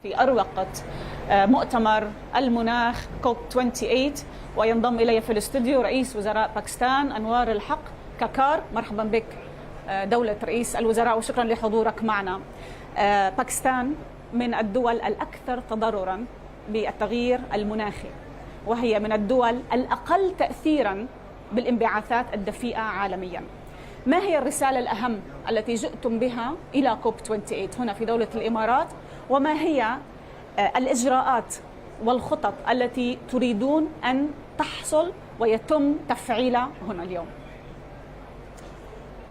في أروقة مؤتمر المناخ كوب 28. وينضم إلي في الاستوديو رئيس وزراء باكستان أنوار الحق كاكار. مرحبا بك دولة رئيس الوزراء وشكرا لحضورك معنا. باكستان من الدول الأكثر تضررا بالتغيير المناخي، وهي من الدول الأقل تأثيرا بالانبعاثات الدفيئة عالميا. ما هي الرسالة الأهم التي جئتم بها إلى كوب 28 هنا في دولة الإمارات، وما هي الإجراءات والخطط التي تريدون أن تحصل ويتم تفعيلها هنا اليوم؟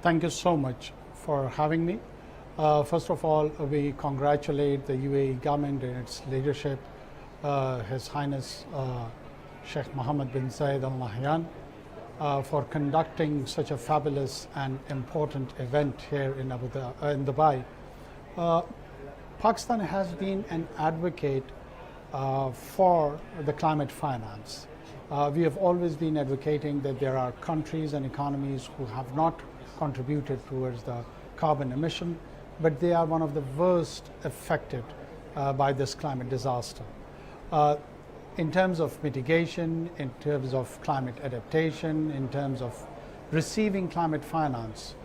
Thank you so much for having me. First of all, we congratulate the UAE government and its leadership, His Highness Sheikh Mohammed bin Zayed Al Nahyan, for conducting such a fabulous and important event here in Dubai. Pakistan has been an advocate for the climate finance. We have always been advocating that there are countries and economies who have not contributed towards the carbon emission, but they are one of the worst affected by this climate disaster. In terms of mitigation, in terms of climate adaptation, in terms of receiving climate finance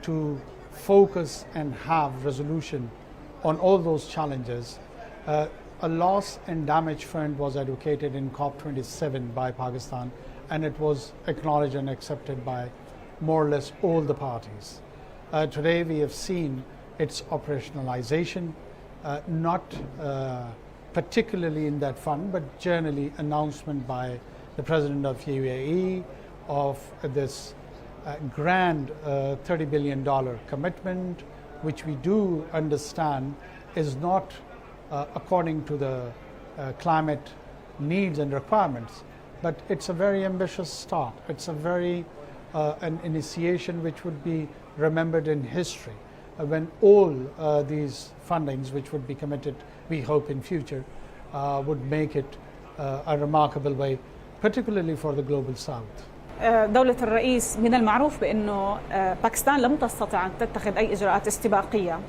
to focus and have resolution on all those challenges, a loss and damage fund was advocated in COP27 by Pakistan, and it was acknowledged and accepted by more or less all the parties. Today we have seen its operationalization, not particularly in that fund, but generally announcement by the President of UAE of this grand $30 billion commitment, which we do understand is not according to the climate needs and requirements, but it's a very ambitious start. It's a very an initiation which would be remembered in history when all these fundings which would be committed, we hope in future, would make it a remarkable way, particularly for the global south. دولة الرئيس، من المعروف بأنه باكستان لم تستطع أن تتخذ أي إجراءات استباقية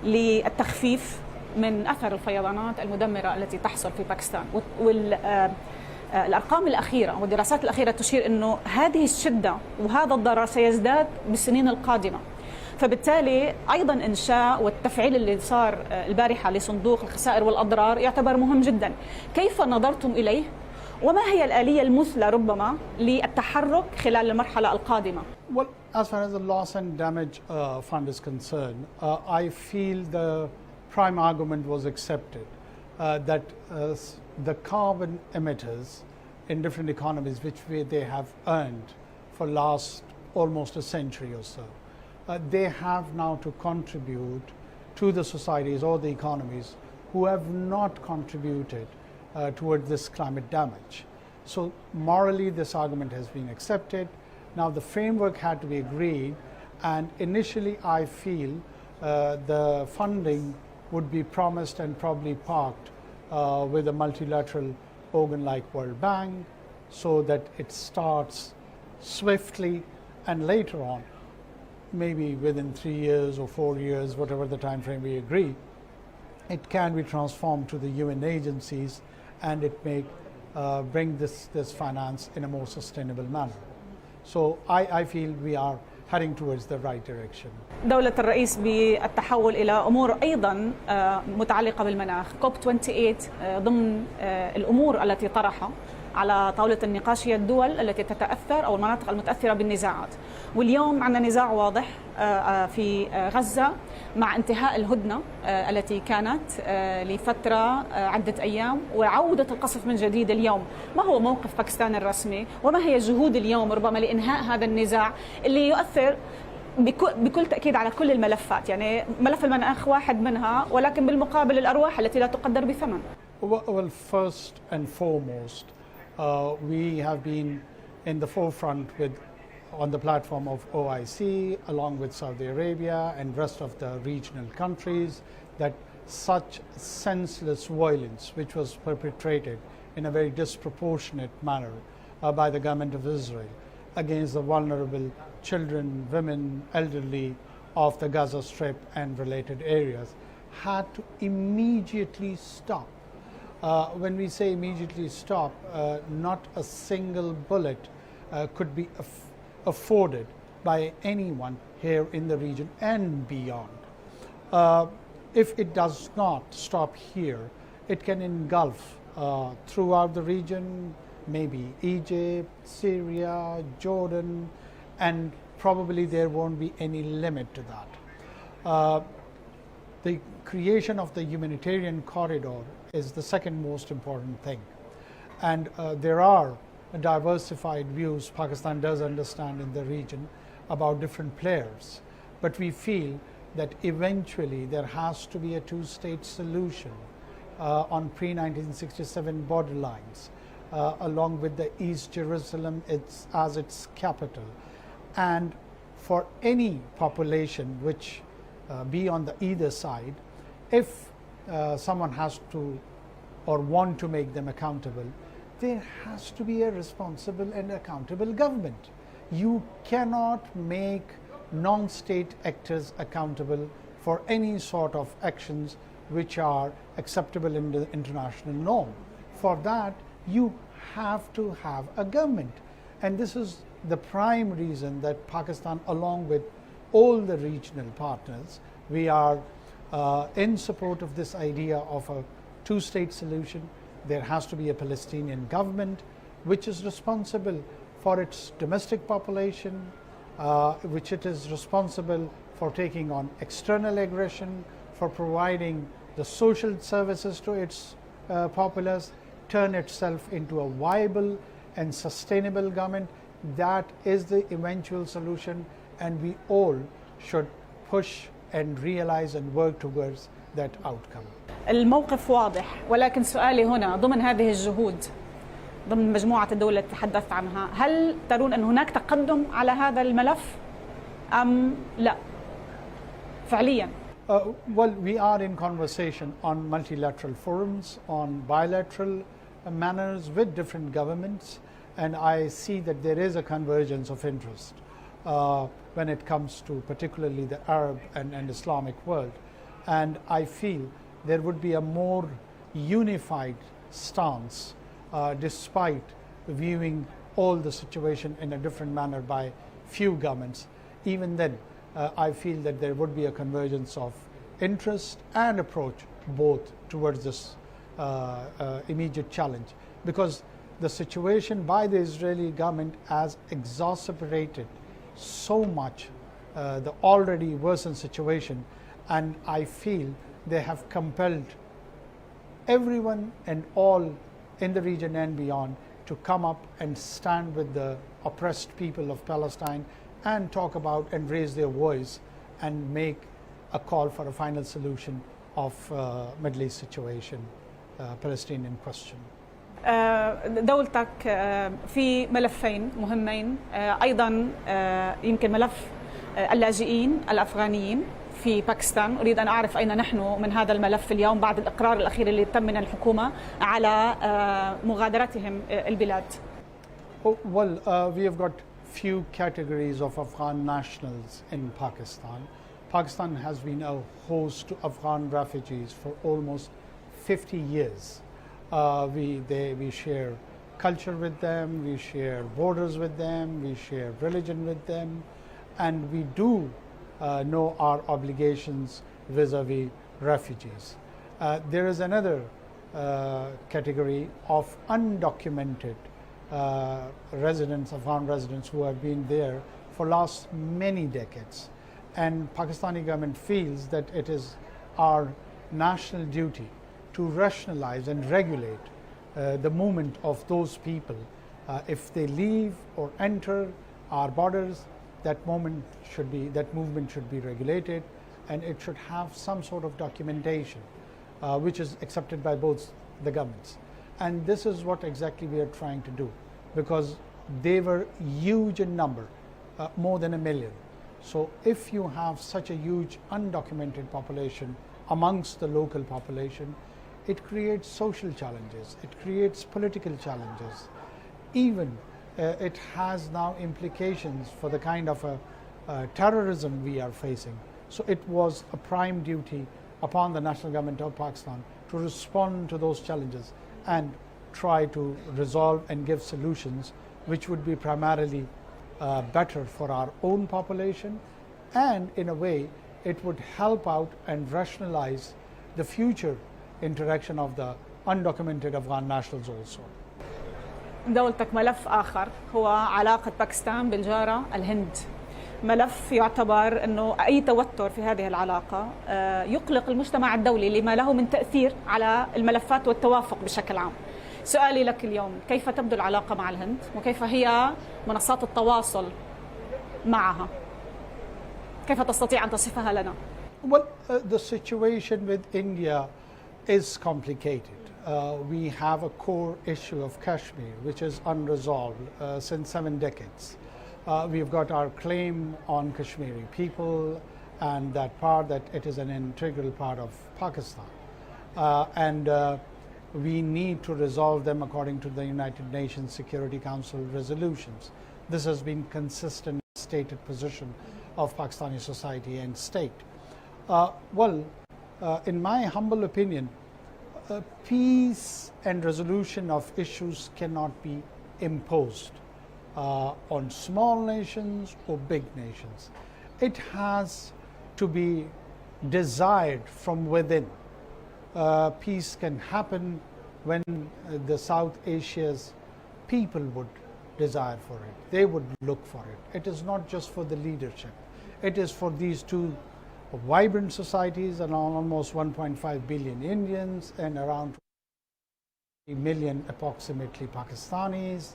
للتخفيف من أثر الفيضانات المدمرة التي تحصل في باكستان، والأرقام الأخيرة والدراسات الأخيرة تشير أنه هذه الشدة وهذا الضرر سيزداد بالسنين القادمة. فبالتالي أيضا إنشاء والتفعيل اللي صار البارحة لصندوق الخسائر والأضرار يعتبر مهم جدا. كيف نظرتم إليه؟ وما هي الآلية المثلى ربما للتحرك خلال المرحلة القادمة؟ Well, as far as the loss and damage fund is concerned, I feel the prime argument was accepted that the carbon emitters in different economies, which they have earned for last almost a century or so, they have now to contribute to the societies or the economies who have not contributed towards this climate damage. So morally this argument has been accepted. Now the framework had to be agreed, and initially I feel the funding would be promised and probably parked with a multilateral organ like World Bank, so that it starts swiftly, and later on, maybe within 3 years or 4 years, whatever the time frame we agree, it can be transformed to the UN agencies, and it may bring this finance in a more sustainable manner. So I feel we are heading towards the right direction. دولة الرئيس بالتحول إلى أمور أيضا متعلقة بالمناخ، كوب 28 ضمن الأمور التي طرحها على طاولة النقاش هي الدول التي تتأثر أو المناطق المتأثرة بالنزاعات. واليوم عندنا نزاع واضح في غزة مع انتهاء الهدنة التي كانت لفترة عدة أيام وعودة القصف من جديد اليوم. ما هو موقف باكستان الرسمي وما هي جهود اليوم ربما لإنهاء هذا النزاع اللي يؤثر بكل تأكيد على كل الملفات؟ يعني ملف المناخ واحد منها، ولكن بالمقابل الأرواح التي لا تقدر بثمن. Well, first and foremost, we have been in the forefront on the platform of OIC, along with Saudi Arabia and rest of the regional countries, that such senseless violence which was perpetrated in a very disproportionate manner by the government of Israel against the vulnerable children, women, elderly of the Gaza Strip and related areas had to immediately stop. When we say immediately stop, not a single bullet could be afforded by anyone here in the region and beyond. If it does not stop here, it can engulf throughout the region, maybe Egypt, Syria, Jordan, and probably there won't be any limit to that. The creation of the humanitarian corridor is the second most important thing. And there are diversified views Pakistan does understand in the region about different players. But we feel that eventually there has to be a two-state solution on pre-1967 borderlines, along with the East Jerusalem as its capital. And for any population which be on the either side, if someone has to or want to make them accountable, there has to be a responsible and accountable government. You cannot make non-state actors accountable for any sort of actions which are acceptable in the international norm. For that, you have to have a government. And this is the prime reason that Pakistan, along with all the regional partners, we are in support of this idea of a two-state solution. There has to be a Palestinian government which is responsible for its domestic population, which it is responsible for taking on external aggression, for providing the social services to its populace, turn itself into a viable and sustainable government. That is the eventual solution, and we all should push and realize and work towards that outcome. الموقف واضح، ولكن سؤالي هنا ضمن هذه الجهود ضمن مجموعة الدول التي تحدثت عنها، هل ترون أن هناك تقدم على هذا الملف أم لا فعليا؟ Well, we are in conversation on multilateral forums, on bilateral manners with different governments, and I see that there is a convergence of interest when it comes to particularly the Arab and Islamic world. And I feel there would be a more unified stance despite viewing all the situation in a different manner by few governments. Even then, I feel that there would be a convergence of interest and approach both towards this immediate challenge, because the situation by the Israeli government has exacerbated so much the already worsened situation, and I feel they have compelled everyone and all in the region and beyond to come up and stand with the oppressed people of Palestine and talk about and raise their voice and make a call for a final solution of Middle East situation, Palestinian question. دولتك في ملفين مهمين، أيضا يمكن ملف اللاجئين الأفغانيين في باكستان. أريد أن أعرف أين نحن من هذا الملف اليوم بعد الإقرار الأخير اللي تم من الحكومة على مغادرتهم البلاد. Well, we have got few categories of Afghan nationals in Pakistan. Pakistan has been a host to Afghan refugees for almost 50 years. We share culture with them, we share borders with them, we share religion with them, and we do know our obligations vis-a-vis refugees. There is another category of undocumented residents, Afghan residents who have been there for last many decades. And Pakistani government feels that it is our national duty to rationalize and regulate the movement of those people. If they leave or enter our borders, that movement should be regulated, and it should have some sort of documentation which is accepted by both the governments. And this is what exactly we are trying to do, because they were huge in number, more than 1 million. So if you have such a huge undocumented population amongst the local population, it creates social challenges, it creates political challenges. Even it has now implications for the kind of terrorism we are facing. So it was a prime duty upon the national government of Pakistan to respond to those challenges and try to resolve and give solutions which would be primarily better for our own population, and in a way it would help out and rationalize the future interaction of the undocumented Afghan nationals also. دولتك ملف آخر هو علاقة باكستان بالجارة الهند. ملف يعتبر أنه أي توتر في هذه العلاقة يقلق المجتمع الدولي لما له من تأثير على الملفات والتوافق بشكل عام. سؤالي لك اليوم، كيف تبدو العلاقة مع الهند وكيف هي منصات التواصل معها؟ كيف تستطيع أن تصفها لنا؟ Well, the situation with India is complicated. We have a core issue of Kashmir, which is unresolved since 7 decades. We've got our claim on Kashmiri people and that part that it is an integral part of Pakistan. And we need to resolve them according to the United Nations Security Council resolutions. This has been consistent stated position of Pakistani society and state. In my humble opinion, peace and resolution of issues cannot be imposed on small nations or big nations. It has to be desired from within. Peace can happen when the South Asia's people would desire for it. They would look for it. It is not just for the leadership. It is for these two vibrant societies and almost 1.5 billion Indians and around 20 million approximately Pakistanis.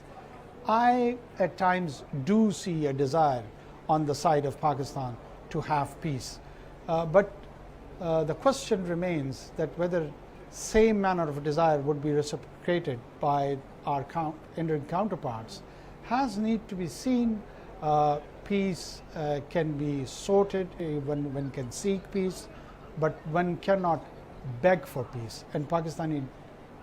I at times do see a desire on the side of Pakistan to have peace. But the question remains that whether same manner of desire would be reciprocated by our Indian counterparts has need to be seen. Peace can be sorted, one can seek peace, but one cannot beg for peace. And Pakistani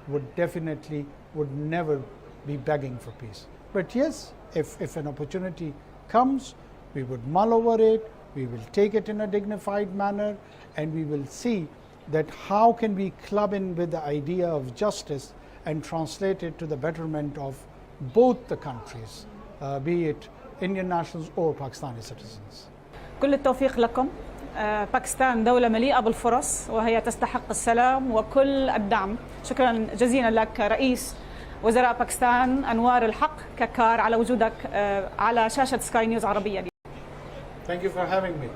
would never be begging for peace. But yes, if an opportunity comes, we would mull over it, we will take it in a dignified manner, and we will see that how can we club in with the idea of justice and translate it to the betterment of both the countries, be it Indian nationals or Pakistani citizens. كل التوفيق لكم. باكستان دولة مليئة بالفرص وهي تستحق السلام وكل الدعم. شكرا جزيلا لك رئيس وزراء باكستان أنوار الحق كاكار على وجودك على شاشة سكاي نيوز عربية. Thank you for having me.